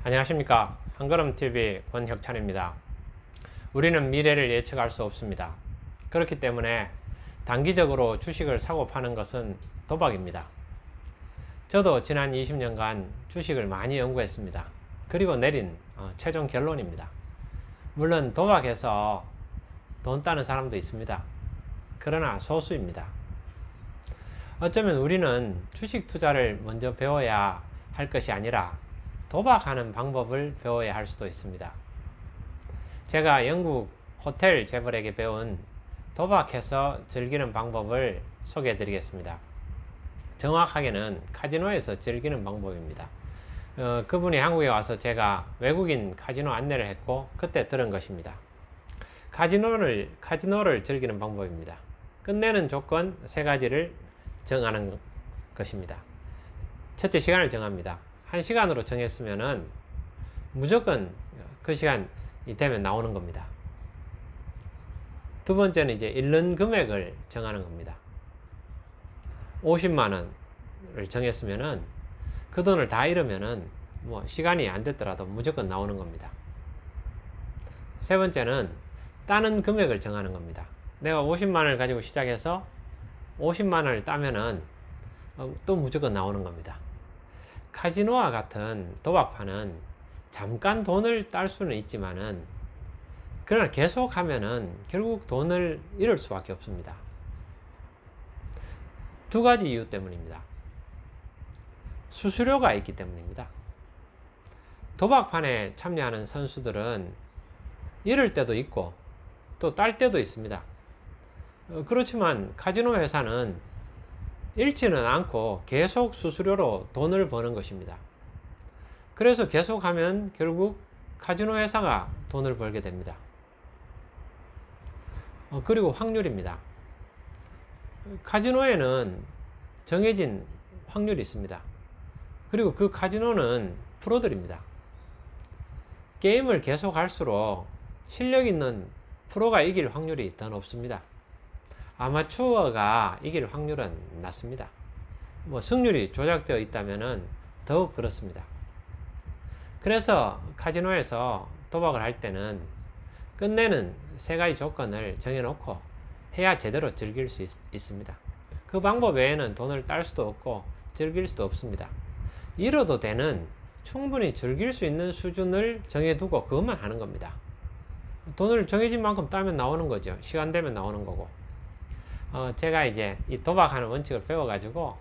안녕하십니까. 한걸음TV 권혁찬입니다. 우리는 미래를 예측할 수 없습니다. 그렇기 때문에 단기적으로 주식을 사고 파는 것은 도박입니다. 저도 지난 20년간 주식을 많이 연구했습니다. 그리고 내린 최종 결론입니다. 물론 도박해서 돈 따는 사람도 있습니다. 그러나 소수입니다. 어쩌면 우리는 주식 투자를 먼저 배워야 할 것이 아니라 도박하는 방법을 배워야 할 수도 있습니다. 제가 영국 호텔 재벌에게 배운 도박해서 즐기는 방법을 소개해 드리겠습니다. 정확하게는 카지노에서 즐기는 방법입니다. 그분이 한국에 와서 제가 외국인 카지노 안내를 했고 그때 들은 것입니다. 카지노를 즐기는 방법입니다. 끝내는 조건 3가지를 정하는 것입니다. 첫째, 시간을 정합니다. 1시간으로 정했으면은 무조건 그 시간이 되면 나오는 겁니다. 두 번째는 이제 잃는 금액을 정하는 겁니다. 50만원을 정했으면은 그 돈을 다 잃으면은 뭐 시간이 안 됐더라도 무조건 나오는 겁니다. 세 번째는 따는 금액을 정하는 겁니다. 내가 50만원을 가지고 시작해서 50만원을 따면은 또 무조건 나오는 겁니다. 카지노와 같은 도박판은 잠깐 돈을 딸 수는 있지만은 그러나 계속 하면은 결국 돈을 잃을 수밖에 없습니다. 2가지 이유 때문입니다. 수수료가 있기 때문입니다. 도박판에 참여하는 선수들은 잃을 때도 있고 또 딸 때도 있습니다. 그렇지만 카지노 회사는 잃지는 않고 계속 수수료로 돈을 버는 것입니다. 그래서 계속하면 결국 카지노 회사가 돈을 벌게 됩니다. 그리고 확률입니다. 카지노에는 정해진 확률이 있습니다. 그리고 그 카지노는 프로들입니다. 게임을 계속 할수록 실력 있는 프로가 이길 확률이 더 높습니다. 아마추어가 이길 확률은 낮습니다. 승률이 조작되어 있다면 더욱 그렇습니다. 그래서 카지노에서 도박을 할 때는 끝내는 3가지 조건을 정해놓고 해야 제대로 즐길 수 있습니다. 그 방법 외에는 돈을 딸 수도 없고 즐길 수도 없습니다. 잃어도 되는 충분히 즐길 수 있는 수준을 정해두고 그것만 하는 겁니다. 돈을 정해진 만큼 따면 나오는 거죠. 시간 되면 나오는 거고. 제가 이제 이 도박하는 원칙을 배워가지고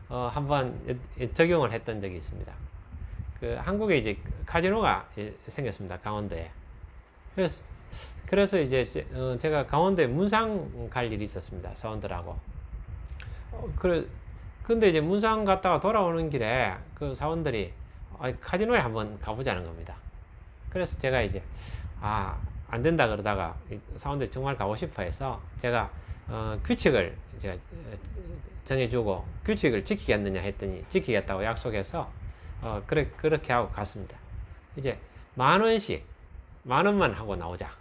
한번 적용을 했던 적이 있습니다. 한국에 이제 카지노가 생겼습니다. 강원도에. 그래서 이제 제가 강원도에 문상 갈 일이 있었습니다. 사원들하고. 근데 이제 문상 갔다가 돌아오는 길에 그 사원들이 카지노에 한번 가보자는 겁니다. 그래서 제가 이제 안 된다 그러다가 사원들이 정말 가고 싶어 해서 제가 규칙을 제가 정해주고 규칙을 지키겠느냐 했더니 지키겠다고 약속해서 그렇게 하고 갔습니다. 이제 10,000원씩 10,000원만 하고 나오자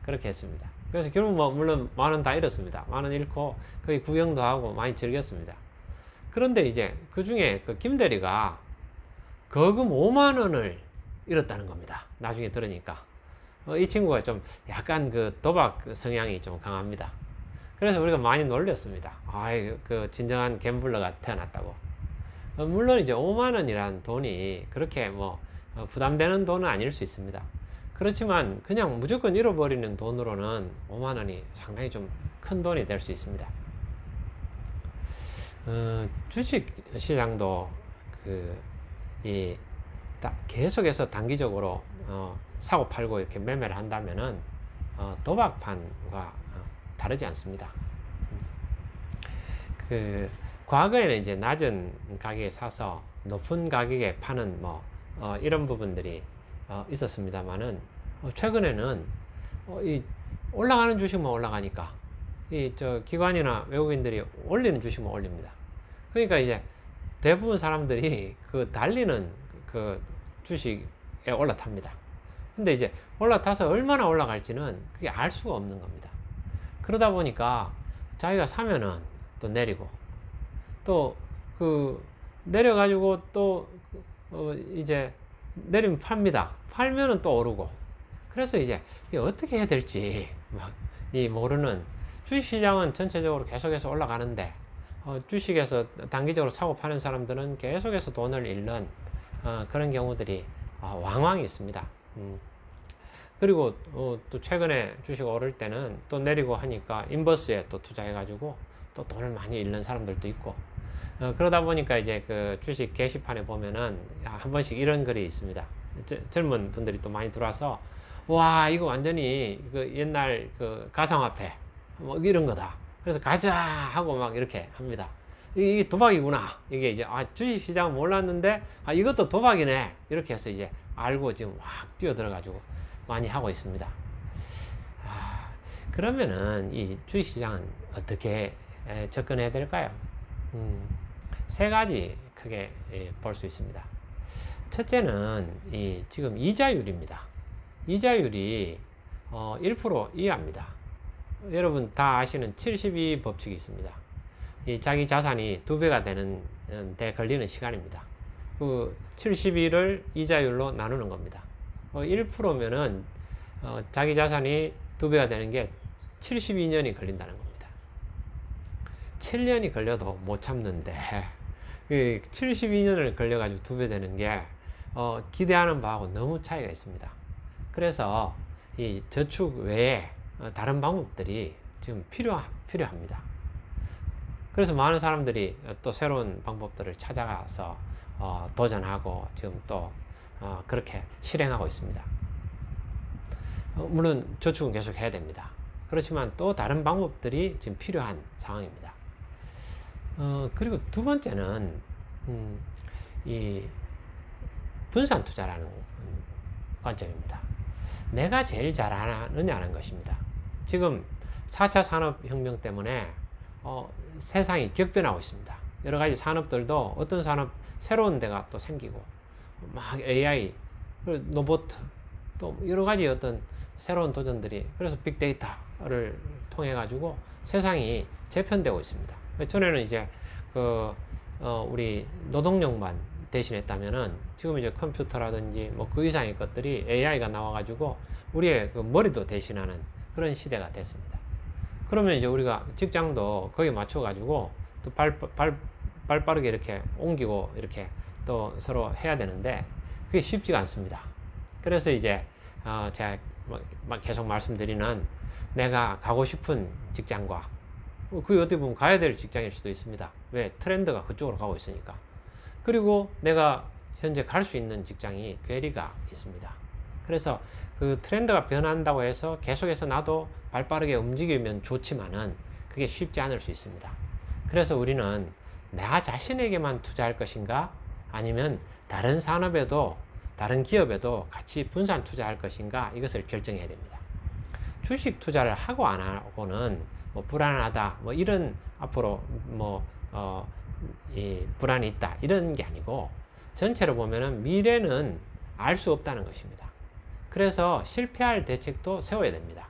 그렇게 했습니다. 그래서 결국 물론 10,000원 다 잃었습니다. 10,000원 잃고 거기 구경도 하고 많이 즐겼습니다. 그런데 이제 그 중에 그 김대리가 거금 50,000원을 잃었다는 겁니다. 나중에 들으니까 이 친구가 좀 약간 그 도박 성향이 좀 강합니다. 그래서 우리가 많이 놀렸습니다. 그 진정한 갬블러가 태어났다고. 물론 이제 50,000원이라는 돈이 그렇게 부담되는 돈은 아닐 수 있습니다. 그렇지만 그냥 무조건 잃어버리는 돈으로는 50,000원이 상당히 좀 큰 돈이 될 수 있습니다. 주식 시장도 계속해서 단기적으로 사고 팔고 이렇게 매매를 한다면은 도박판과 다르지 않습니다. 과거에는 이제 낮은 가격에 사서 높은 가격에 파는 이런 부분들이 있었습니다만은 최근에는 이 올라가는 주식만 올라가니까 기관이나 외국인들이 올리는 주식만 올립니다. 그러니까 이제 대부분 사람들이 달리는 주식에 올라탑니다. 근데 이제 올라타서 얼마나 올라갈지는 그게 알 수가 없는 겁니다. 그러다 보니까 자기가 사면은 또 내리고 또 내려가지고 또 이제 내리면 팝니다. 팔면은 또 오르고. 그래서 이제 어떻게 해야 될지 막 이 모르는, 주식시장은 전체적으로 계속해서 올라가는데 주식에서 단기적으로 사고 파는 사람들은 계속해서 돈을 잃는 그런 경우들이 왕왕 있습니다. 그리고 또 최근에 주식 오를 때는 또 내리고 하니까 인버스에 또 투자해가지고 또 돈을 많이 잃는 사람들도 있고, 그러다 보니까 이제 그 주식 게시판에 보면은 한 번씩 이런 글이 있습니다. 젊은 분들이 또 많이 들어와서, 와, 이거 완전히 그 옛날 그 가상화폐 뭐 이런 거다. 그래서 가자 하고 막 이렇게 합니다. 이게 도박이구나. 이게 이제 주식 시장 몰랐는데 이것도 도박이네. 이렇게 해서 이제 알고 지금 확 뛰어들어가지고 많이 하고 있습니다. 그러면은 이 주식 시장은 어떻게 접근해야 될까요? 세 가지 크게 볼 수 있습니다. 첫째는 지금 이자율입니다. 이자율이 1% 이하입니다. 여러분 다 아시는 72 법칙이 있습니다. 자기 자산이 2배가 되는 데 걸리는 시간입니다. 그 72를 이자율로 나누는 겁니다. 1%면은 자기 자산이 2배가 되는 게 72년이 걸린다는 겁니다. 7년이 걸려도 못 참는데 72년을 걸려가지고 2배 되는 게 기대하는 바하고 너무 차이가 있습니다. 그래서 이 저축 외에 다른 방법들이 지금 필요합니다. 그래서 많은 사람들이 또 새로운 방법들을 찾아가서 도전하고 지금 또 그렇게 실행하고 있습니다. 물론 저축은 계속 해야 됩니다. 그렇지만 또 다른 방법들이 지금 필요한 상황입니다. 그리고 두 번째는 이 분산 투자라는 관점입니다. 내가 제일 잘하느냐는 것입니다. 지금 4차 산업혁명 때문에 세상이 격변하고 있습니다. 여러 가지 산업들도 어떤 산업 새로운 데가 또 생기고 막 AI, 로봇, 또 여러 가지 어떤 새로운 도전들이, 그래서 빅데이터를 통해 가지고 세상이 재편되고 있습니다. 전에는 이제 우리 노동력만 대신했다면은 지금 이제 컴퓨터라든지 뭐 그 이상의 것들이 AI가 나와가지고 우리의 그 머리도 대신하는 그런 시대가 됐습니다. 그러면 이제 우리가 직장도 거기에 맞춰가지고 또 발 빠르게 이렇게 옮기고 이렇게 또 서로 해야 되는데 그게 쉽지가 않습니다. 그래서 이제 제가 막 계속 말씀드리는 내가 가고 싶은 직장과 그게 어떻게 보면 가야 될 직장일 수도 있습니다. 왜? 트렌드가 그쪽으로 가고 있으니까. 그리고 내가 현재 갈 수 있는 직장이 괴리가 있습니다. 그래서 그 트렌드가 변한다고 해서 계속해서 나도 발빠르게 움직이면 좋지만은 그게 쉽지 않을 수 있습니다. 그래서 우리는 나 자신에게만 투자할 것인가, 아니면 다른 산업에도 다른 기업에도 같이 분산 투자할 것인가, 이것을 결정해야 됩니다. 주식 투자를 하고 안 하고는 뭐 불안하다, 뭐 이런 앞으로 불안이 있다 이런 게 아니고, 전체로 보면은 미래는 알 수 없다는 것입니다. 그래서 실패할 대책도 세워야 됩니다.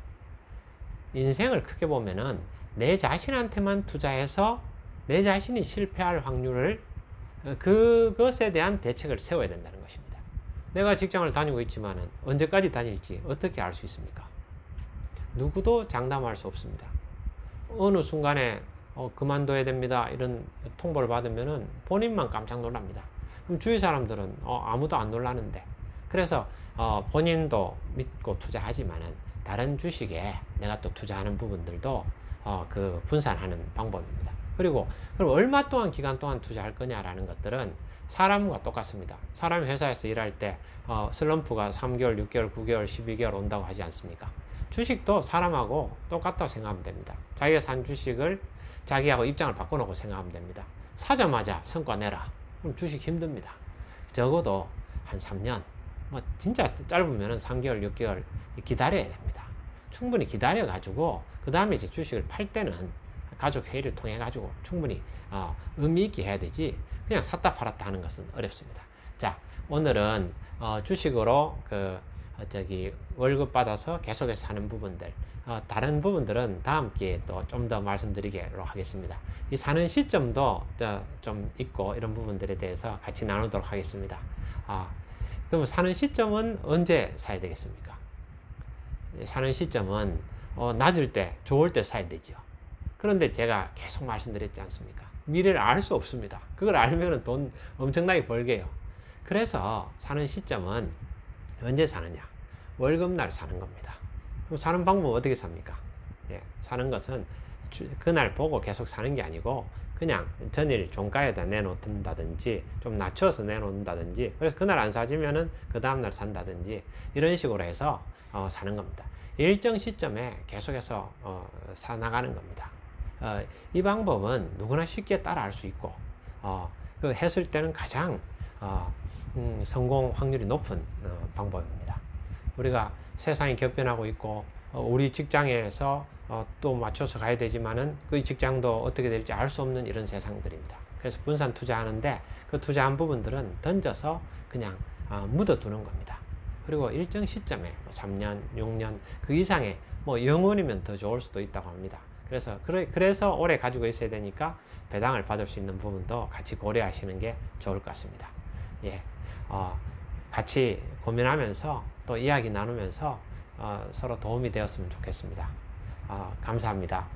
인생을 크게 보면은 내 자신한테만 투자해서 내 자신이 실패할 확률을, 그것에 대한 대책을 세워야 된다는 것입니다. 내가 직장을 다니고 있지만은 언제까지 다닐지 어떻게 알 수 있습니까? 누구도 장담할 수 없습니다. 어느 순간에 그만둬야 됩니다 이런 통보를 받으면은 본인만 깜짝 놀랍니다. 그럼 주위 사람들은 아무도 안 놀라는데, 그래서 본인도 믿고 투자하지만은 다른 주식에 내가 또 투자하는 부분들도 그 분산하는 방법입니다. 그리고 그럼 얼마 동안 기간 동안 투자할 거냐라는 것들은 사람과 똑같습니다. 사람이 회사에서 일할 때 슬럼프가 3개월, 6개월, 9개월, 12개월 온다고 하지 않습니까? 주식도 사람하고 똑같다고 생각하면 됩니다. 자기가 산 주식을 자기하고 입장을 바꿔놓고 생각하면 됩니다. 사자마자 성과 내라. 그럼 주식 힘듭니다. 적어도 한 3년, 뭐 진짜 짧으면 3개월, 6개월 기다려야 됩니다. 충분히 기다려가지고 그 다음에 이제 주식을 팔 때는 가족 회의를 통해 가지고 충분히 의미 있게 해야 되지, 그냥 샀다 팔았다 하는 것은 어렵습니다. 자, 오늘은 주식으로 월급 받아서 계속해서 사는 부분들, 다른 부분들은 다음 기회에 또 좀 더 말씀드리도록 하겠습니다. 이 사는 시점도 좀 있고 이런 부분들에 대해서 같이 나누도록 하겠습니다. 그럼 사는 시점은 언제 사야 되겠습니까? 사는 시점은 낮을 때, 좋을 때 사야 되죠. 그런데 제가 계속 말씀드렸지 않습니까? 미래를 알 수 없습니다. 그걸 알면 돈 엄청나게 벌게요. 그래서 사는 시점은 언제 사느냐? 월급날 사는 겁니다. 그럼 사는 방법은 어떻게 삽니까? 예, 사는 것은 그날 보고 계속 사는 게 아니고 그냥 전일 종가에다 내놓는다든지 좀 낮춰서 내놓는다든지, 그래서 그날 안 사지면은 그 다음날 산다든지 이런 식으로 해서 사는 겁니다. 일정 시점에 계속해서 사 나가는 겁니다. 이 방법은 누구나 쉽게 따라할 수 있고 그 했을 때는 가장 성공 확률이 높은 방법입니다. 우리가 세상이 격변하고 있고 우리 직장에서 또 맞춰서 가야 되지만은 그 직장도 어떻게 될지 알 수 없는 이런 세상들입니다. 그래서 분산 투자하는데 그 투자한 부분들은 던져서 그냥 묻어두는 겁니다. 그리고 일정 시점에 3년, 6년 그 이상의 뭐 영원이면 더 좋을 수도 있다고 합니다. 그래서 오래 가지고 있어야 되니까 배당을 받을 수 있는 부분도 같이 고려하시는 게 좋을 것 같습니다. 예, 같이 고민하면서 또 이야기 나누면서 서로 도움이 되었으면 좋겠습니다. 감사합니다.